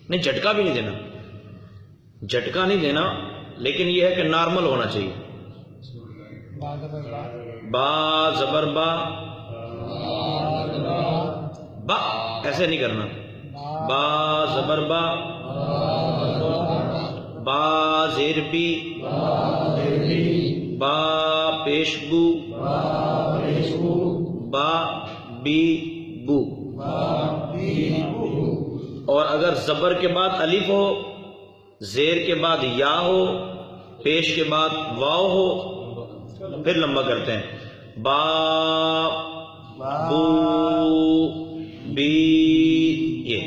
نہیں جھٹکا بھی نہیں دینا، جھٹکا نہیں دینا، لیکن یہ ہے کہ نارمل ہونا چاہیے. با زبر با، با ایسے نہیں کرنا. با زبر با، با زیر بی، با پیش بو، با بی بو. اور اگر زبر کے بعد الف ہو، زیر کے بعد یا ہو، پیش کے بعد واو ہو، پھر لمبا کرتے ہیں. با بو بی، یہ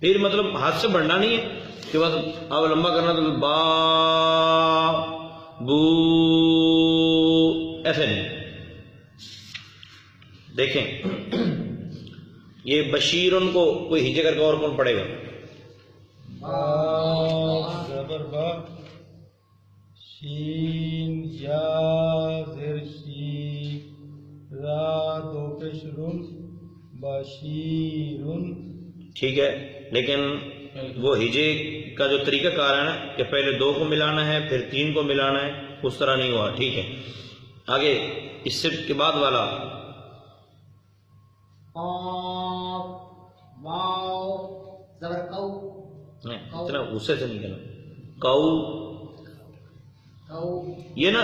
پھر مطلب ہاتھ سے بڑھنا نہیں ہے کہ بس اب لمبا کرنا تو با بو ایسے نہیں. دیکھیں یہ بشیرن کو کوئی ہجے کر کے اور کون پڑھے گا؟ زبر با، شین یا زیر شی، را دو پیش رن، بشیرن. ٹھیک ہے، لیکن وہ ہجے کا جو طریقہ کار ہے نا کہ پہلے 2 کو ملانا ہے پھر 3 کو ملانا ہے، اس طرح نہیں ہوا. ٹھیک ہے، آگے اس سے کے بعد والا اتنا غصے سے نہیں کہنا. کو، یہ نا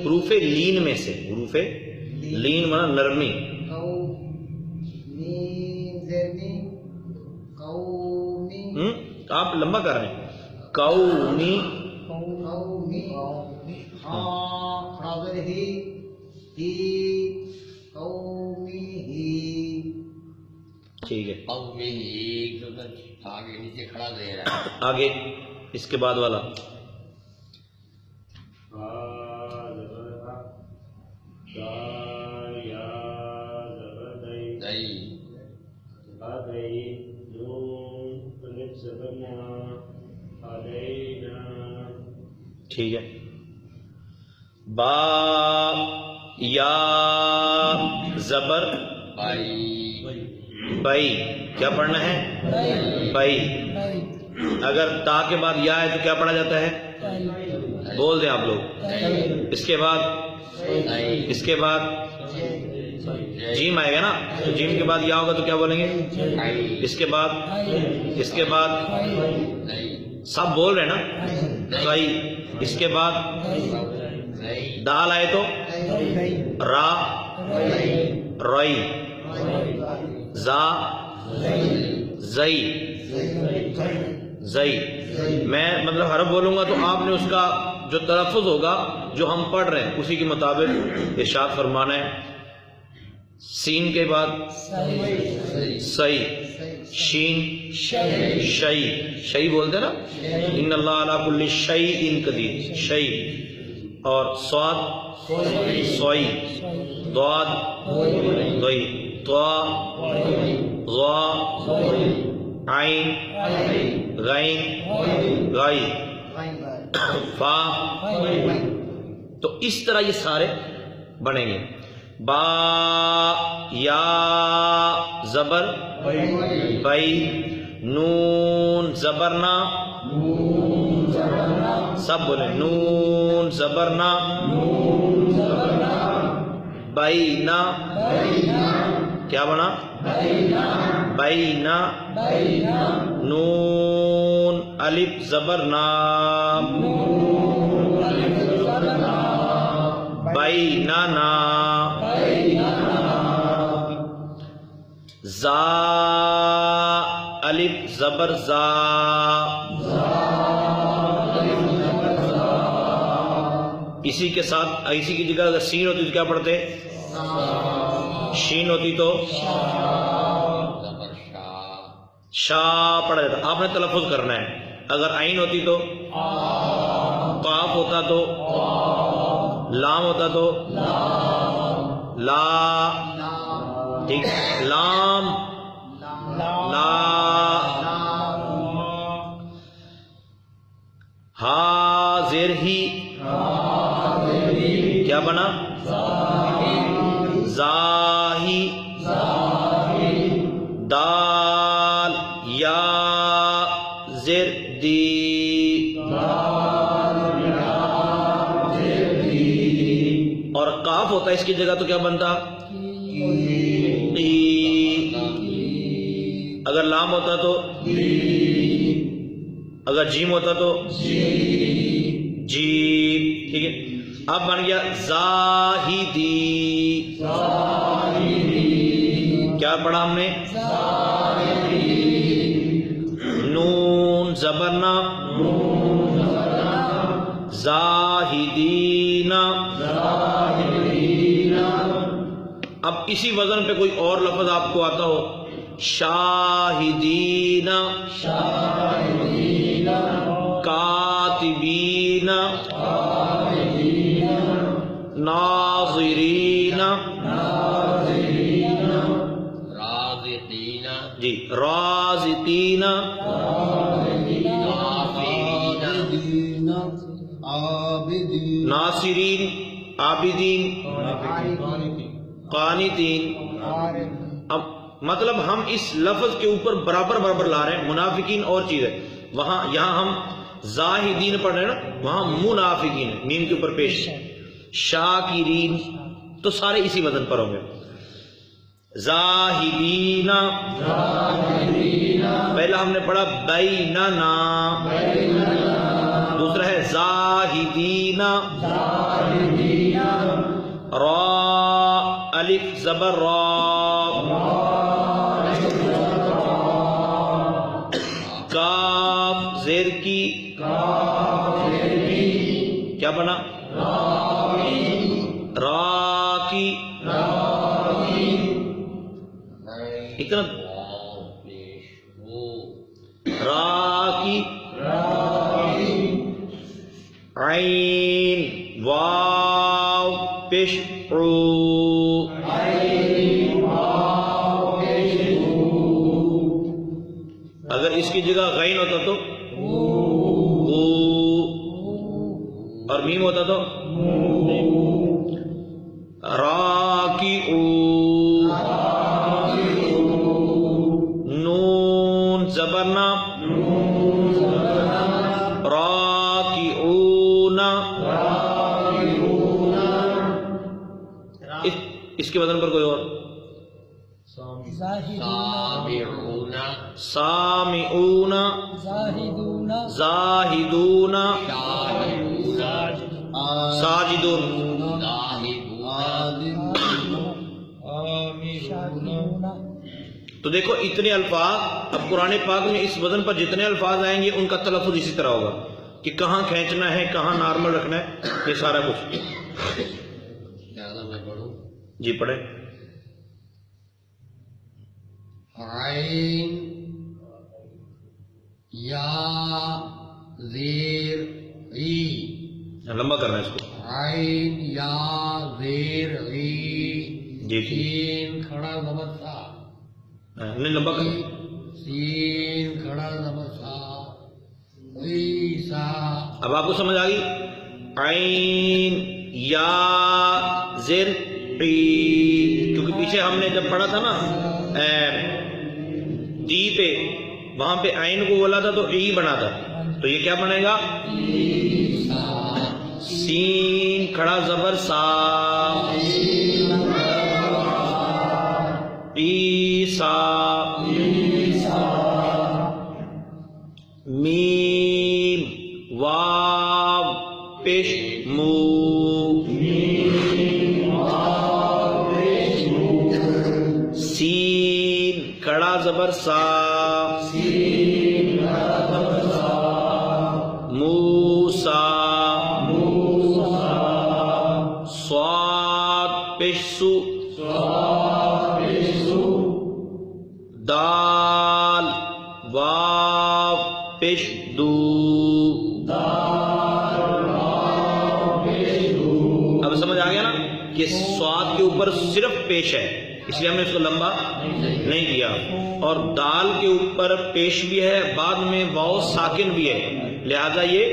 حروف لین میں سے، حروف لین مانا نرمی. آپ لمبا کر رہے ہیں. قومی، ٹھیک ہے. آگے نیچے کھڑا دے رہا ہے. آگے اس کے بعد والا ٹھیک ہے. با یا زبر بائی، کیا پڑھنا ہے؟ بائی. اگر تا کے بعد یا ہے تو کیا پڑھا جاتا ہے؟ بول دیں آپ لوگ. اس کے بعد جیم آئے گا نا، تو جیم کے بعد یا ہوگا تو کیا بولیں گے؟ اس کے بعد سب بول رہے ہیں نا صحیح. اس کے بعد دال آئے تو را روئی، زا زئی زئی. میں مطلب حرف بولوں گا تو آپ نے اس کا جو تلفظ ہوگا جو ہم پڑھ رہے ہیں اسی کے مطابق ارشاد فرمانا ہے. سین کے بعد سی، شین شئی، شئی بولتے نا، ان اللہ علی کل شیء قدیر، شئی. اور صاد سوئی، ضاد ضئی، طا ظا، عین غین غائی، فا. تو اس طرح یہ سارے بنیں گے. با یا زبر بئی، نون زبرنا، سب بولے نون زبرنا، بینا، کیا بنا؟ بینا. نون الف زبرنا، بیننا. زا الف زبر زا، اسی کے ساتھ اسی کی جگہ اگر سین ہوتی تو کیا پڑھتے؟ شین ہوتی تو شا پڑھا جاتا. آپ نے تلفظ کرنا ہے. اگر عین ہوتی تو قاف ہوتا تو لام ہوتا تو لا. ٹھیک، لام لا. ہا زیر ہی، کیا بنا؟ زاہی. دا یا زیر دی، اور قاف ہوتا ہے اس کی جگہ تو کیا بنتا؟ قی۔ اگر لام ہوتا تو، اگر جیم ہوتا تو جی، ٹھیک ہے۔ اب بن گیا زاہدی، کیا پڑھا ہم نے؟ نون زبرنا، زاہدین۔ اب اسی وزن پہ کوئی اور لفظ آپ کو آتا ہو، شاہدین، کاتبین، ناظرین، رازقین، جی رازقین، ناصرین، ناصرین، عابدین، قانتین۔ اب مطلب ہم اس لفظ کے اوپر برابر برابر لا رہے ہیں۔ منافقین اور چیز ہے، وہاں یہاں ہم زاہدین پڑھ رہے ہیں نا، وہاں منافقین ہے، میم کے اوپر پیش۔ شاکرین تو سارے اسی وزن پر ہوں گے۔ زاہدین، پہلا ہم نے پڑھا بیننا، دوسرا ہے زاہدین، را الف زبر را، کاف زیر کی، کیا بنا؟ را کی، اتنا را کی، عین واو پیش رو، اگر اس کی جگہ غین ہوتا تو او، اور میم ہوتا تو راکعو، نون زبرنا، راکعون، اس کے وزن پر کوئی اور؟ سامعون، سامعون، زاہدون، ساجدون۔ تو دیکھو اتنے الفاظ، اب قرآن پاک میں اس وزن پر جتنے الفاظ آئیں گے ان کا تلفظ اسی طرح ہوگا کہ کہاں کھینچنا ہے، کہاں نارمل رکھنا ہے، یہ سارا کچھ۔ میں پڑھوں؟ جی پڑھیں۔ عین یا زیر ای، لمبا کرنا ہے اس کو۔ عین یا زیر ای، جی سین کھڑا زبر سا، نہیں لمبا کرنا۔ سین کھڑا زبر سا، عیسا۔ اب آپ کو سمجھ آ گئی؟ عین یا زیر ای، کیونکہ پیچھے ہم نے جب پڑھا تھا نا دی پہ، وہاں پہ عین کو بولا تھا تو ای بنا تھا، تو یہ کیا بنے گا؟ سین کھڑا زبر سا، عیسا، میم واو پیش مو، سین کھڑا زبر سا، موسا، صاد پیش سو، دال واو پیش دو۔ اب سمجھ آ گیا نا کہ سواد کے اوپر صرف پیش ہے، اس لیے ہم نے اس کو لمبا نہیں کیا، اور دال کے اوپر پیش بھی ہے، بعد میں واو ساکن بھی ہے، لہذا یہ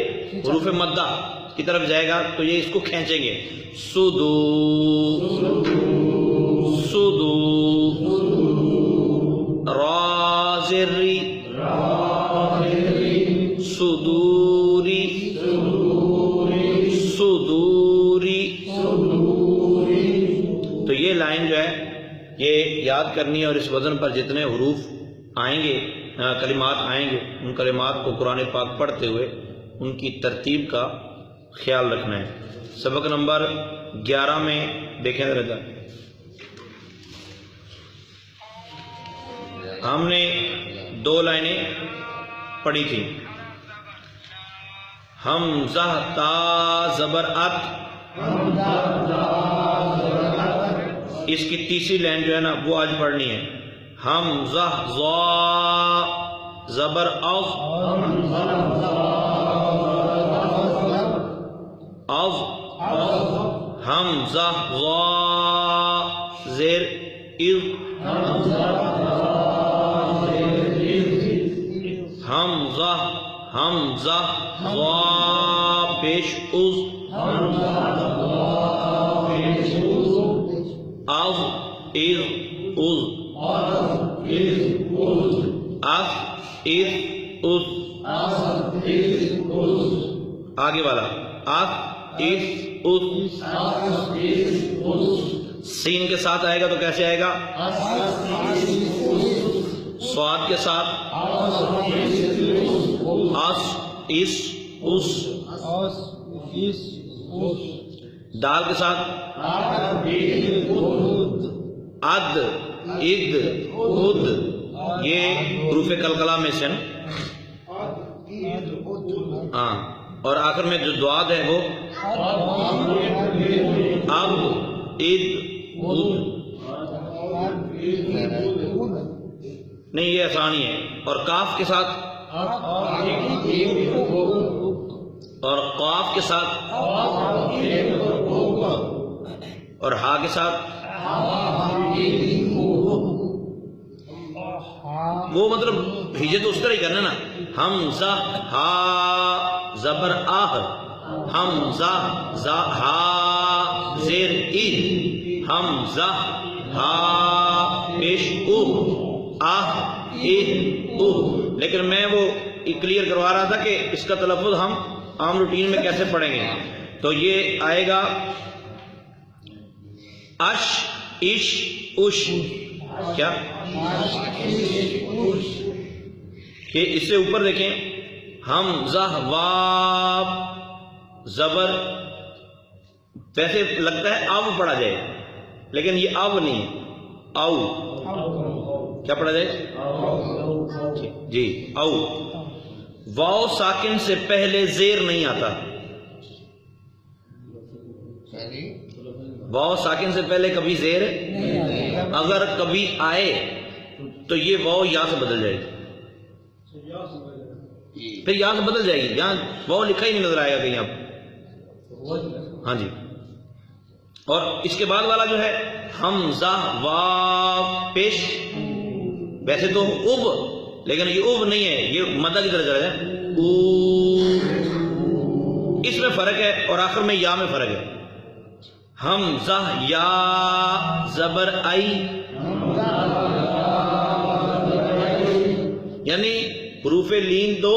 حروف مدہ کی طرف جائے گا تو یہ اس کو کھینچیں گے۔ سدو، سدو، رازری، صدوری صدوری. تو یہ لائن جو ہے یہ یاد کرنی ہے، اور اس وزن پر جتنے حروف آئیں گے، کلمات آئیں گے، ان کلمات کو قرآن پاک پڑھتے ہوئے ان کی ترتیب کا خیال رکھنا ہے. سبق نمبر 11 میں دیکھیں ذرا، ہم نے 2 لائنیں پڑھی تھی. حمزہ تا زبر ات، اس کی تیسری لائن جو ہے نا وہ آج پڑھنی ہے. حمزہ ضا زبر اف، اف، حمزہ ضا زیر اذ، حمزہ حمزہ ضا پیش از، اف اذ از، اف اذ از، آگے والا اف اذ از. سین کے ساتھ آئے گا تو کیسے آئے گا؟ صاد کے ساتھ اس اس اس، اس اس اس. دال کے ساتھ اد اد اد، یہ حروف قلقلہ میں سے ہاں. اور آخر میں جو دعاد ہے وہ اب اد اد. نہیں یہ آسانی ہے. اور کاف کے ساتھ اور قاف کے ساتھ اور ہا کے ساتھ، وہ مطلب ہجے تو اس طرح ہی کرنا نا. حمزہ ہا زبر آہ، حمزہ زا ہا زیر ای، حمزہ ہا پیش او، آہ ای او. لیکن میں وہ کلیئر کروا رہا تھا کہ اس کا تلفظ ہم عام روٹین میں کیسے پڑھیں گے. تو یہ آئے گا اش اش اش. کیا کہ اس سے اوپر دیکھیں، حمزہ واو زبر، ویسے لگتا ہے اب پڑھا جائے لیکن یہ اب نہیں ہے، او. کیا پڑھا جائے جی؟ او. واو ساکن سے پہلے زیر نہیں آتا. واو ساکن سے پہلے کبھی زیر، اگر کبھی آئے تو یہ واو یا سے بدل جائے گی، پھر یا سے بدل جائے گی. یہاں واو لکھا ہی نہیں نظر آئے گا کہیں آپ. ہاں جی. اور اس کے بعد والا جو ہے حمزہ واو پیش، ویسے تو اب، لیکن یہ اب نہیں ہے، یہ مدہ کی طرح ہے او. اس میں فرق ہے اور آخر میں یا میں فرق ہے. حمزہ یا زبر آئی، یعنی حروف لین دو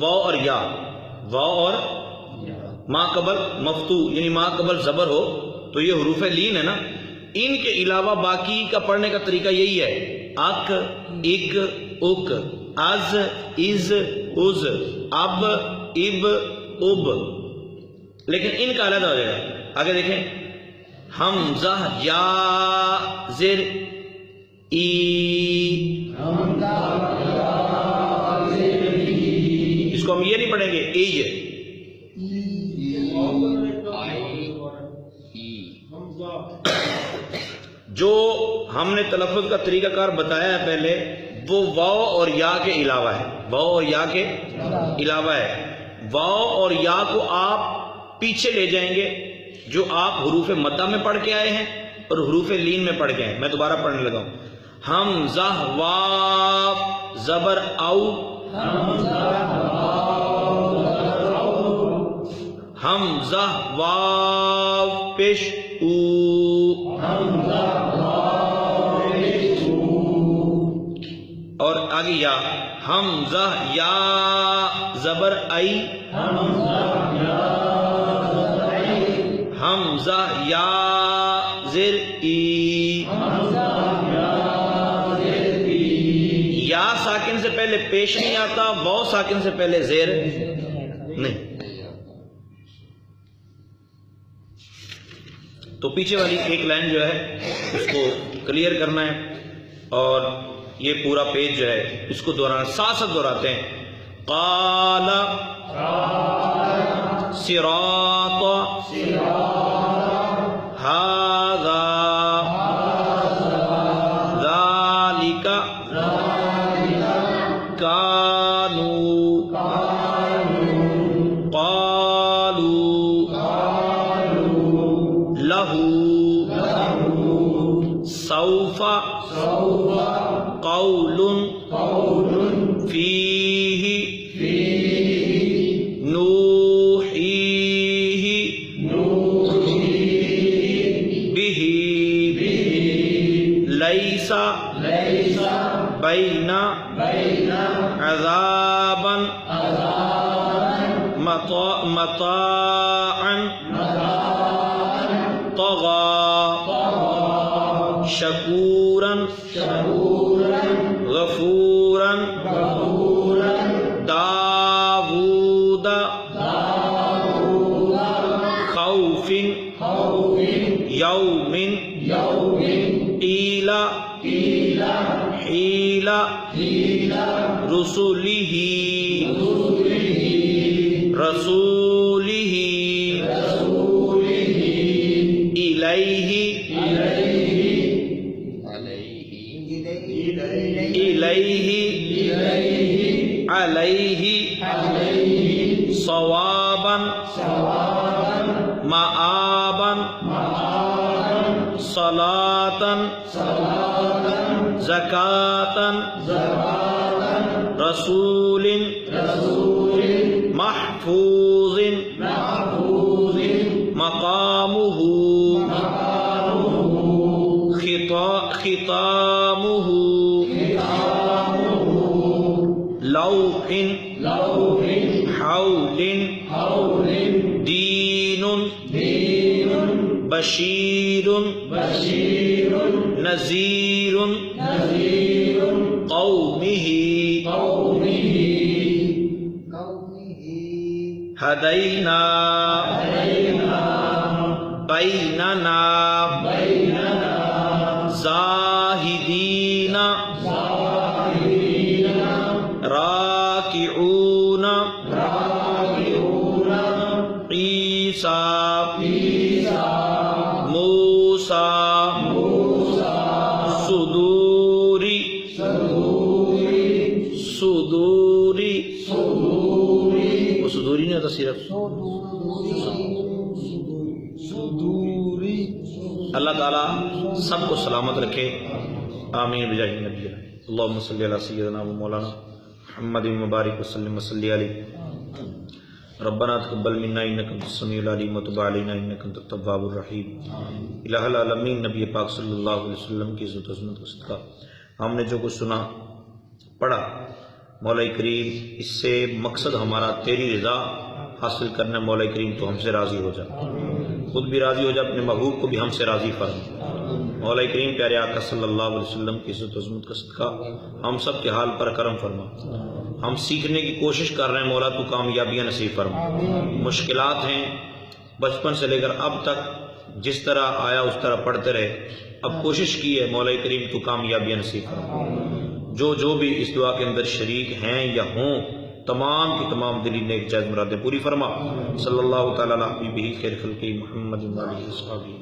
واو اور یا، واو اور ما قبل مفتو یعنی ما قبل زبر ہو تو یہ حروف لین ہے نا. ان کے علاوہ باقی کا پڑھنے کا طریقہ یہی ہے، اک اک اک، از از از، اب اب اب، لیکن ان کا علیحدہ ہو جائے گا. آگے دیکھیں، حمزہ یا زیر ای، اس کو ہم یہ نہیں پڑھیں گے ایج، جو ہم نے تلفظ کا طریقہ کار بتایا ہے پہلے وہ واو اور یا کے علاوہ ہے، واو اور یا کے علاوہ ہے. واو اور یا کو آپ پیچھے لے جائیں گے جو آپ حروف مدہ میں پڑھ کے آئے ہیں اور حروف لین میں پڑھ کے آئے ہیں. میں دوبارہ پڑھنے لگا ہوں. حمزہ واو زبر او، حمزہ واو پیش او، اور آگے یا حمزہ یا زبر ای، حمزہ یا زیر ای، یا ساکن سے پہلے پیش نہیں آتا، واو ساکن سے پہلے زیر نہیں. تو پیچھے والی ایک لائن جو ہے اس کو کلیئر کرنا ہے، اور یہ پورا پیج جو ہے اس کو دہرانا، ساتھ ساتھ دہراتے ہیں. قال صراط هذا ذلك كانوا قالوا له سوف قول فيه نوحيه به ليس بين عذابا مطاعا طغى شکورا غفورا داود خوف یوم قیل حیل رسوله الیہ علیہ صوابا مآبا صلاة زکاة رسول محفوظ مقامه ختامه لوح حول دین بشیر نذیر قومه ہدینا بیننا زاہدین راکعون عیسیٰ موسیٰ صدوری وہ صدوری نہیں ہوتا صرف اللہ تعالیٰ سب کو سلامت رکھے، آمین بجاہ نبی اللہم صلی علی سیدنا و مولانا محمد مبارک وسلم وصلی علیہ. ربنا تقبل منا انک انت السمیع العلیم وتب علینا انک انت التواب الرحیم. الہ العالمین نبی پاک صلی اللہ علیہ وسلم کی عزت و عظمت کا صدقہ ہم نے جو کچھ سنا پڑھا، مولا کریم اس سے مقصد ہمارا تیری رضا حاصل کرنا. مولا کریم تو ہم سے راضی ہو جا، خود بھی راضی ہو جا، اپنے محبوب کو بھی ہم سے راضی فرما. مولا کریم پیارے آقا صلی اللہ علیہ وسلم کی عزت و عظمت کا صدقہ ہم سب کے حال پر کرم فرما. ہم سیکھنے کی کوشش کر رہے ہیں، مولا تو کامیابیاں نصیب فرما. مشکلات ہیں، بچپن سے لے کر اب تک جس طرح آیا اس طرح پڑھتے رہے. اب کوشش کی ہے، مولا کریم تو کامیابیاں نصیب فرما. جو بھی اس دعا کے اندر شریک ہیں یا ہوں، تمام کی تمام دلی نیک جائز مرادیں پوری فرما. صلی اللہ تعالیٰ علیہ خیر خلقہ محمد و آلہ وصحبہ.